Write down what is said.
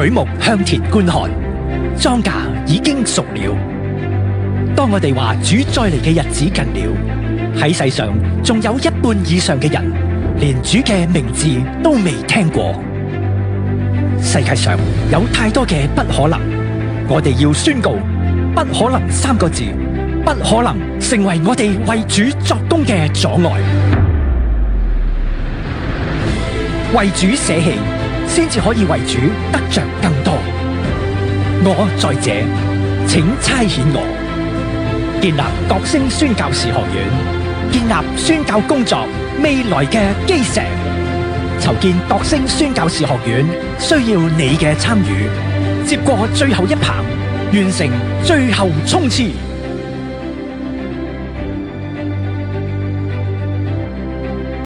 舉目向田觀看，莊稼已經熟了。當我哋話主再嚟嘅日子近了，喺世上仲有一半以上嘅人連主嘅名字都未聽過。世界上有太多嘅不可能，我哋要宣告不可能三個字，不可能成為我哋為主作工嘅阻礙。為主捨棄，先至可以為主得着更多。我在這，請差遣我，建立各聲宣教士學院，建立宣教工作未來嘅基石。籌建各聲宣教士學院需要你嘅參與，接過最後一棒，完成最後衝刺。